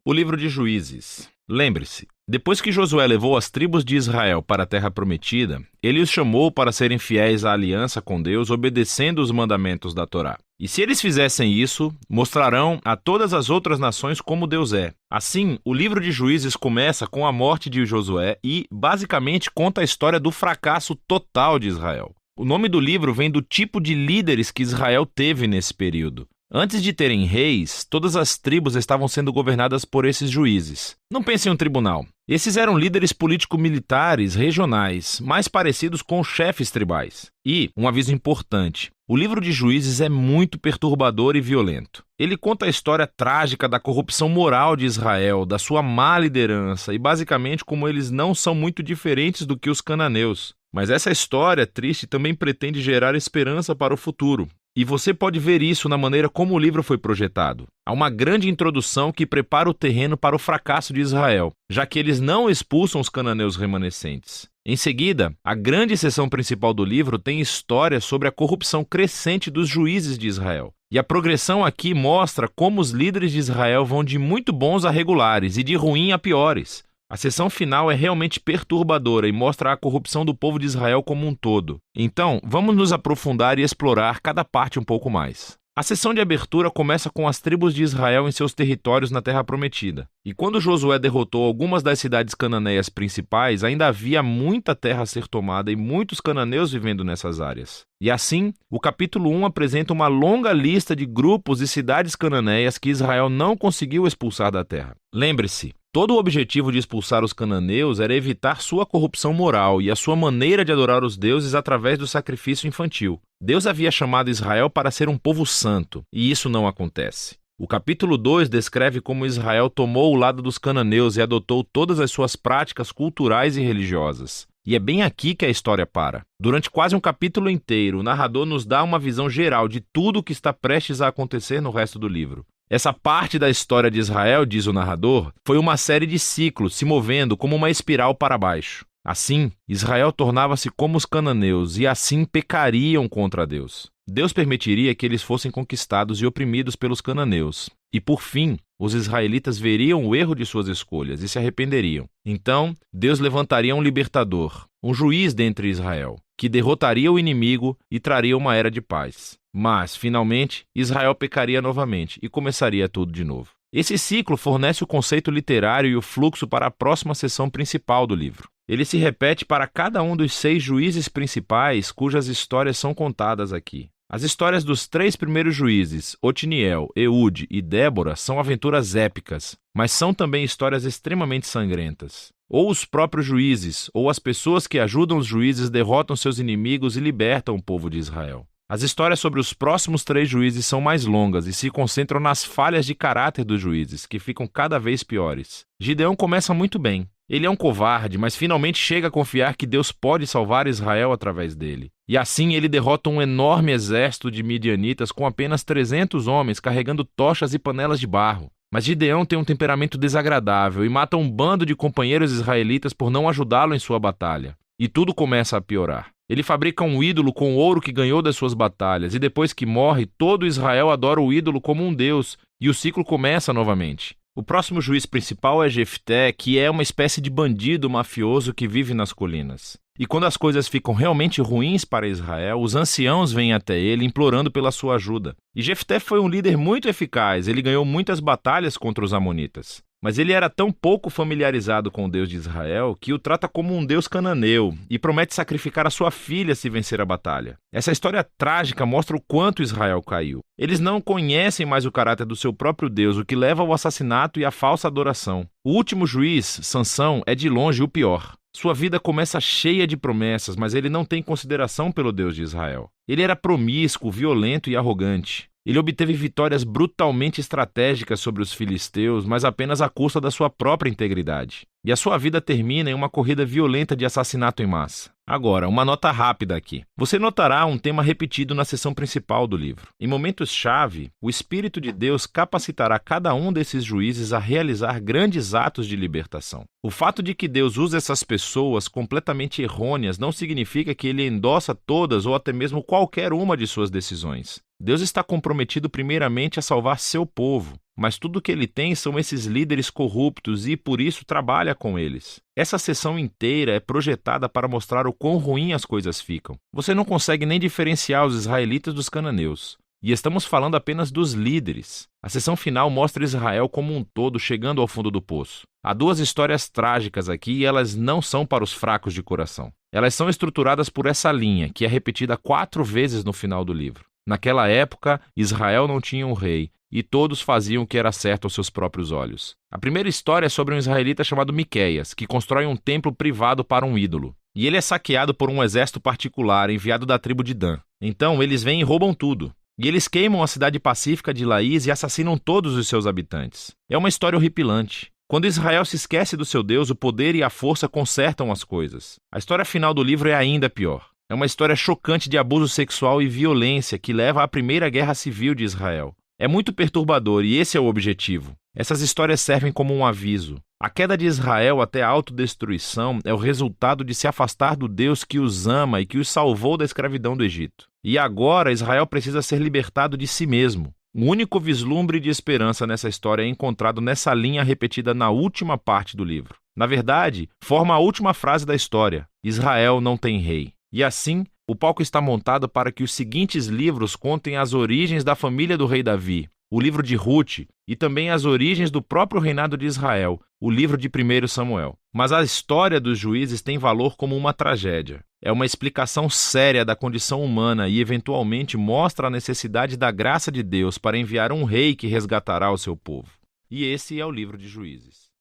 O livro de Juízes. Lembre-se, depois que Josué levou as tribos de Israel para a terra prometida, ele os chamou para serem fiéis à aliança com Deus, obedecendo os mandamentos da Torá. E se eles fizessem isso, mostrarão a todas as outras nações como Deus é. Assim, o livro de Juízes começa com a morte de Josué e, basicamente, conta a história do fracasso total de Israel. O nome do livro vem do tipo de líderes que Israel teve nesse período. Antes de terem reis, todas as tribos estavam sendo governadas por esses juízes. Não pense em um tribunal. Esses eram líderes político-militares regionais, mais parecidos com chefes tribais. E, um aviso importante, o livro de Juízes é muito perturbador e violento. Ele conta a história trágica da corrupção moral de Israel, da sua má liderança e basicamente como eles não são muito diferentes do que os cananeus. Mas essa história triste também pretende gerar esperança para o futuro. E você pode ver isso na maneira como o livro foi projetado. Há uma grande introdução que prepara o terreno para o fracasso de Israel, já que eles não expulsam os cananeus remanescentes. Em seguida, a grande seção principal do livro tem histórias sobre a corrupção crescente dos juízes de Israel. E a progressão aqui mostra como os líderes de Israel vão de muito bons a regulares e de ruim a piores. A seção final é realmente perturbadora e mostra a corrupção do povo de Israel como um todo. Então, vamos nos aprofundar e explorar cada parte um pouco mais. A sessão de abertura começa com as tribos de Israel em seus territórios na Terra Prometida. E quando Josué derrotou algumas das cidades cananeias principais, ainda havia muita terra a ser tomada e muitos cananeus vivendo nessas áreas. E assim, o capítulo 1 apresenta uma longa lista de grupos e cidades cananeias que Israel não conseguiu expulsar da terra. Lembre-se, todo o objetivo de expulsar os cananeus era evitar sua corrupção moral e a sua maneira de adorar os deuses através do sacrifício infantil. Deus havia chamado Israel para ser um povo santo, e isso não acontece. O capítulo 2 descreve como Israel tomou o lado dos cananeus e adotou todas as suas práticas culturais e religiosas. E é bem aqui que a história para. Durante quase um capítulo inteiro, o narrador nos dá uma visão geral de tudo o que está prestes a acontecer no resto do livro. Essa parte da história de Israel, diz o narrador, foi uma série de ciclos se movendo como uma espiral para baixo. Assim, Israel tornava-se como os cananeus e assim pecariam contra Deus. Deus permitiria que eles fossem conquistados e oprimidos pelos cananeus. E por fim, os israelitas veriam o erro de suas escolhas e se arrependeriam. Então, Deus levantaria um libertador, um juiz dentre Israel, que derrotaria o inimigo e traria uma era de paz. Mas, finalmente, Israel pecaria novamente e começaria tudo de novo. Esse ciclo fornece o conceito literário e o fluxo para a próxima seção principal do livro. Ele se repete para cada um dos 6 juízes principais cujas histórias são contadas aqui. As histórias dos 3 primeiros juízes, Otiniel, Eude e Débora, são aventuras épicas, mas são também histórias extremamente sangrentas. Ou os próprios juízes, ou as pessoas que ajudam os juízes derrotam seus inimigos e libertam o povo de Israel. As histórias sobre os próximos 3 juízes são mais longas e se concentram nas falhas de caráter dos juízes, que ficam cada vez piores. Gideão começa muito bem. Ele é um covarde, mas finalmente chega a confiar que Deus pode salvar Israel através dele. E assim ele derrota um enorme exército de midianitas com apenas 300 homens carregando tochas e panelas de barro. Mas Gideão tem um temperamento desagradável e mata um bando de companheiros israelitas por não ajudá-lo em sua batalha. E tudo começa a piorar. Ele fabrica um ídolo com o ouro que ganhou das suas batalhas, e depois que morre, todo Israel adora o ídolo como um deus, e o ciclo começa novamente. O próximo juiz principal é Jefté, que é uma espécie de bandido mafioso que vive nas colinas. E quando as coisas ficam realmente ruins para Israel, os anciãos vêm até ele implorando pela sua ajuda. E Jefté foi um líder muito eficaz, ele ganhou muitas batalhas contra os amonitas. Mas ele era tão pouco familiarizado com o Deus de Israel que o trata como um deus cananeu e promete sacrificar a sua filha se vencer a batalha. Essa história trágica mostra o quanto Israel caiu. Eles não conhecem mais o caráter do seu próprio Deus, o que leva ao assassinato e à falsa adoração. O último juiz, Sansão, é de longe o pior. Sua vida começa cheia de promessas, mas ele não tem consideração pelo Deus de Israel. Ele era promíscuo, violento e arrogante. Ele obteve vitórias brutalmente estratégicas sobre os filisteus, mas apenas à custa da sua própria integridade. E a sua vida termina em uma corrida violenta de assassinato em massa. Agora, uma nota rápida aqui. Você notará um tema repetido na seção principal do livro. Em momentos-chave, o Espírito de Deus capacitará cada um desses juízes a realizar grandes atos de libertação. O fato de que Deus usa essas pessoas completamente errôneas não significa que ele endossa todas ou até mesmo qualquer uma de suas decisões. Deus está comprometido primeiramente a salvar seu povo. mas tudo que ele tem são esses líderes corruptos e, por isso, trabalha com eles. Essa sessão inteira é projetada para mostrar o quão ruim as coisas ficam. Você não consegue nem diferenciar os israelitas dos cananeus. E estamos falando apenas dos líderes. A sessão final mostra Israel como um todo chegando ao fundo do poço. Há duas histórias trágicas aqui e elas não são para os fracos de coração. Elas são estruturadas por essa linha, que é repetida 4 vezes no final do livro. Naquela época, Israel não tinha um rei, e todos faziam o que era certo aos seus próprios olhos. A primeira história é sobre um israelita chamado Miqueias, que constrói um templo privado para um ídolo. E ele é saqueado por um exército particular enviado da tribo de Dan. Então, eles vêm e roubam tudo. E eles queimam a cidade pacífica de Laís e assassinam todos os seus habitantes. É uma história horripilante. Quando Israel se esquece do seu Deus, o poder e a força consertam as coisas. A história final do livro é ainda pior. É uma história chocante de abuso sexual e violência que leva à primeira guerra civil de Israel. É muito perturbador e esse é o objetivo. Essas histórias servem como um aviso. A queda de Israel até a autodestruição é o resultado de se afastar do Deus que os ama e que os salvou da escravidão do Egito. E agora Israel precisa ser libertado de si mesmo. O único vislumbre de esperança nessa história é encontrado nessa linha repetida na última parte do livro. Na verdade, forma a última frase da história: Israel não tem rei. E assim, o palco está montado para que os seguintes livros contem as origens da família do rei Davi, o livro de Ruth, e também as origens do próprio reinado de Israel, o livro de 1 Samuel. Mas a história dos juízes tem valor como uma tragédia. É uma explicação séria da condição humana e, eventualmente, mostra a necessidade da graça de Deus para enviar um rei que resgatará o seu povo. E esse é o livro de Juízes.